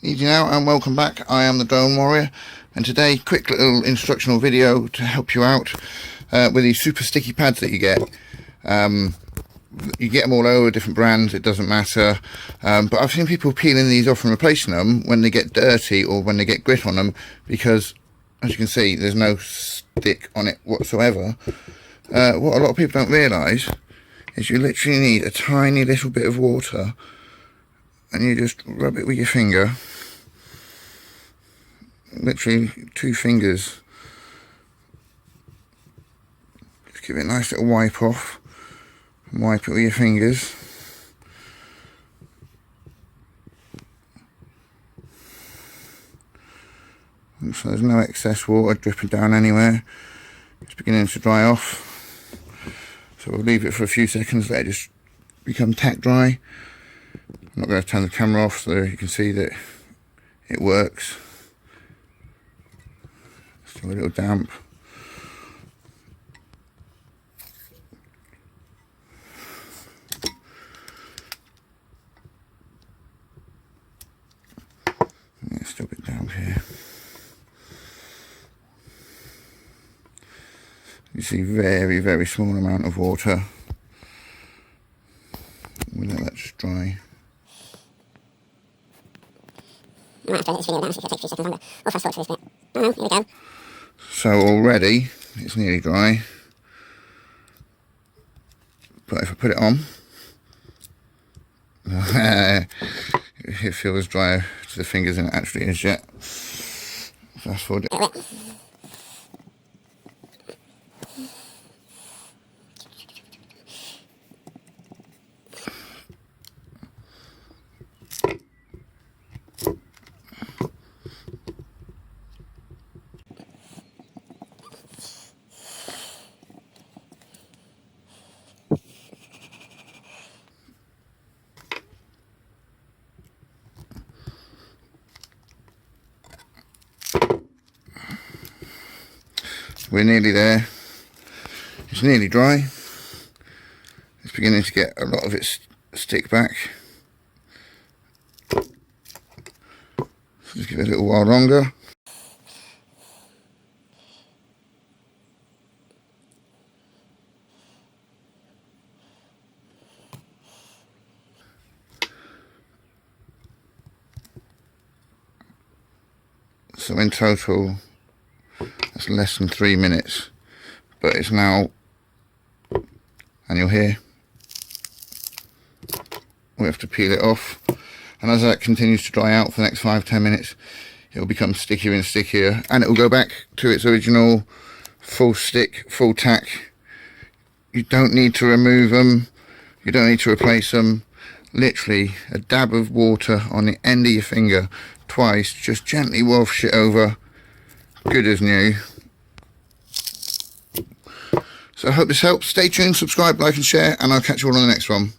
Easy now, and welcome back. I am the Drone Warrior, and today quick little instructional video to help you out with these super sticky pads that you get. You get them all over, different brands, it doesn't matter, but I've seen people peeling these off and replacing them when they get dirty or when they get grit on them, because as you can see there's no stick on it whatsoever. What a lot of people don't realise is you literally need a tiny little bit of water, and you just rub it with your finger, literally 2 fingers. Just give it a nice little wipe off, and wipe it with your fingers. So there's no excess water dripping down anywhere. It's beginning to dry off, so we'll leave it for a few seconds, let it just become tack dry. I'm not going to turn the camera off so you can see that it works. Still a little damp. Yeah, still a bit damp here. You see very, very small amount of water. We'll let that just dry. I might have to edit this video down so it takes a few seconds longer. Or fast forward through this bit. Oh no, here we go. So already it's nearly dry. But if I put it on, it feels drier to the fingers than it actually is yet. Fast forward it. We're nearly there. It's nearly dry. It's beginning to get a lot of it stick back. So just give it a little while longer. So in total, that's less than 3 minutes, but it's now, and you'll hear, we have to peel it off, and as that continues to dry out for the next 5-10 minutes, it will become stickier and stickier, and it will go back to its original full stick, full tack. You don't need to remove them, you don't need to replace them. Literally a dab of water on the end of your finger twice, just gently wash it over, good as new. So I hope this helps. Stay tuned, subscribe, like and share, and I'll catch you all on the next one.